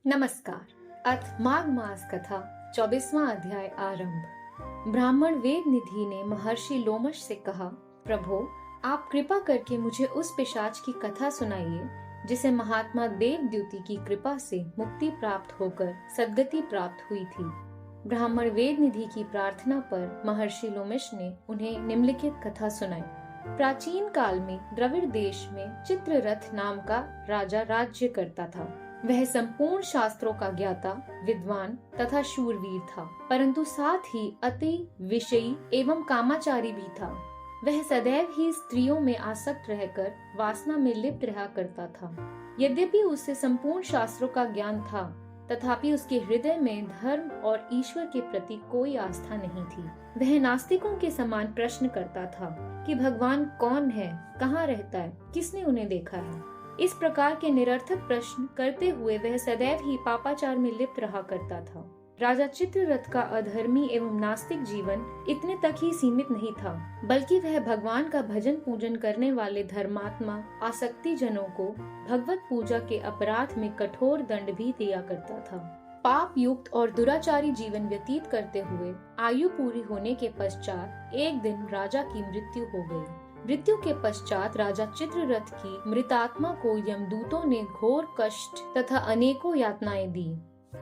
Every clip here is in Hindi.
नमस्कार। अथ माघ मास कथा 24वां अध्याय आरंभ। ब्राह्मण वेद निधि ने महर्षि लोमश से कहा, प्रभो, आप कृपा करके मुझे उस पिशाच की कथा सुनाइए जिसे महात्मा देवद्युति की कृपा से मुक्ति प्राप्त होकर सद्गति प्राप्त हुई थी। ब्राह्मण वेद निधि की प्रार्थना पर महर्षि लोमश ने उन्हें निम्नलिखित कथा सुनाई। प्राचीन काल में द्रविड़ देश में चित्ररथ नाम का राजा राज्य करता था। वह संपूर्ण शास्त्रों का ज्ञाता, विद्वान तथा शूरवीर था, परंतु साथ ही अति विषयी एवं कामाचारी भी था। वह सदैव ही स्त्रियों में आसक्त रहकर वासना में लिप्त रहा करता था। यद्यपि उसे संपूर्ण शास्त्रों का ज्ञान था, तथापि उसके हृदय में धर्म और ईश्वर के प्रति कोई आस्था नहीं थी। वह नास्तिकों के समान प्रश्न करता था कि भगवान कौन है, कहाँ रहता है, किसने उन्हें देखा है। इस प्रकार के निरर्थक प्रश्न करते हुए वह सदैव ही पापाचार में लिप्त रहा करता था। राजा चित्ररथ का अधर्मी एवं नास्तिक जीवन इतने तक ही सीमित नहीं था, बल्कि वह भगवान का भजन पूजन करने वाले धर्मात्मा आसक्ति जनों को भगवत पूजा के अपराध में कठोर दंड भी दिया करता था। पाप युक्त और दुराचारी जीवन व्यतीत करते हुए आयु पूरी होने के पश्चात एक दिन राजा की मृत्यु हो गई। मृत्यु के पश्चात राजा चित्ररथ की मृतात्मा को यमदूतों ने घोर कष्ट तथा अनेकों यातनाएं दी।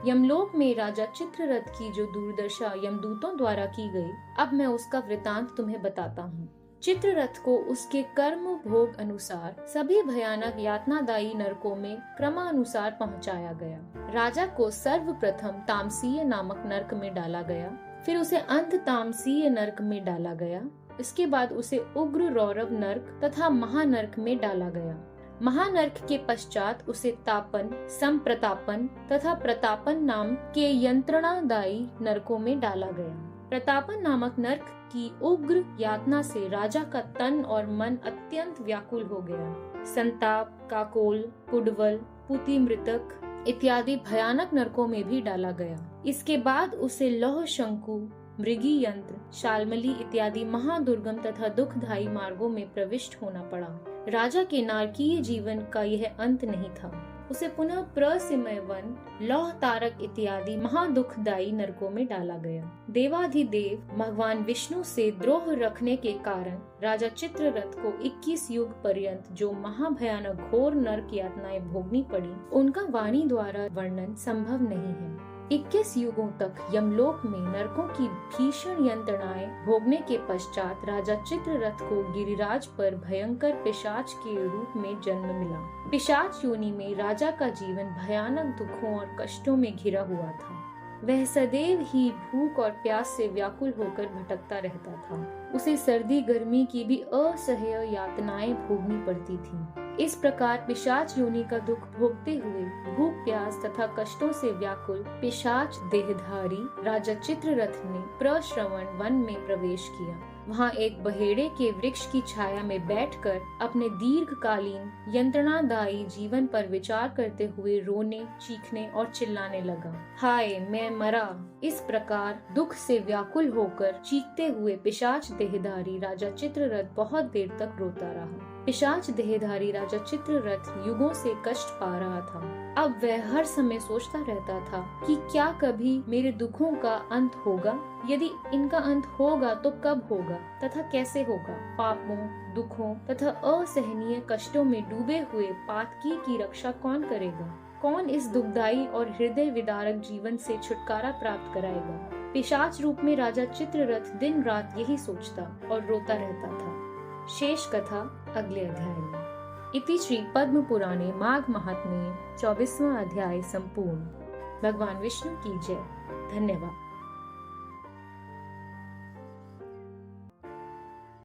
यमलोक में राजा चित्ररथ की जो दुर्दशा यमदूतों द्वारा की गई, अब मैं उसका वृतांत तुम्हें बताता हूँ। चित्ररथ को उसके कर्म भोग अनुसार सभी भयानक यातनादायी नरकों में क्रमानुसार पहुँचाया गया। राजा को सर्वप्रथम तामसीय नामक नरक में डाला गया, फिर उसे अंत तामसीय नरक में डाला गया। इसके बाद उसे उग्र रौरव नरक तथा महानरक में डाला गया। महानरक के पश्चात उसे तापन, संप्रतापन तथा प्रतापन नाम के यंत्रणादायी नरकों में डाला गया। प्रतापन नामक नरक की उग्र यातना से राजा का तन और मन अत्यंत व्याकुल हो गया। संताप, काकोल, कुडवल, पुति मृतक इत्यादि भयानक नरकों में भी डाला गया। इसके बाद उसे लौह शंकु, मृगी यंत्र, शालमली इत्यादि महादुर्गम तथा दुखदायी मार्गों में प्रविष्ट होना पड़ा। राजा के नारकीय जीवन का यह अंत नहीं था। उसे पुनः प्रसिमय वन, लौह तारक इत्यादि महादुखदायी नरकों में डाला गया। देवाधिदेव भगवान विष्णु से द्रोह रखने के कारण राजा चित्ररथ को 21 युग पर्यंत जो महाभयानक घोर नरक यातनाएं भोगनी पड़ी, उनका वाणी द्वारा वर्णन संभव नहीं है। 21 युगों तक यमलोक में नरकों की भीषण यंत्रणाएं भोगने के पश्चात राजा चित्ररथ को गिरिराज पर भयंकर पिशाच के रूप में जन्म मिला। पिशाच योनि में राजा का जीवन भयानक दुखों और कष्टों में घिरा हुआ था। वह सदैव ही भूख और प्यास से व्याकुल होकर भटकता रहता था। उसे सर्दी गर्मी की भी असह्य यातनाएं भोगनी पड़ती थीं। इस प्रकार पिशाच योनि का दुख भोगते हुए भूख प्यास तथा कष्टों से व्याकुल पिशाच देहधारी राजा चित्ररथ ने प्रश्रवण वन में प्रवेश किया। वहाँ एक बहेड़े के वृक्ष की छाया में बैठकर अपने दीर्घकालीन यंत्रणादायी जीवन पर विचार करते हुए रोने, चीखने और चिल्लाने लगा। हाय, मैं मरा। इस प्रकार दुख से व्याकुल होकर चीखते हुए पिशाच देहधारी राजा चित्ररथ बहुत देर तक रोता रहा। पिशाच देहधारी राजा चित्ररथ युगों से कष्ट पा रहा था। अब वह हर समय सोचता रहता था कि क्या कभी मेरे दुखों का अंत होगा? यदि इनका अंत होगा तो कब होगा तथा कैसे होगा? पापों, दुखों तथा असहनीय कष्टों में डूबे हुए पातकी की रक्षा कौन करेगा? कौन इस दुखदायी और हृदय विदारक जीवन से छुटकारा प्राप्त कराएगा? पिशाच रूप में राजा चित्ररथ दिन रात यही सोचता और रोता रहता था। शेष कथा अगले अध्याय में। इति श्री पद्म पुराणे माघ महात्म्ये 24वां अध्याय संपूर्ण। भगवान विष्णु की जय। धन्यवाद।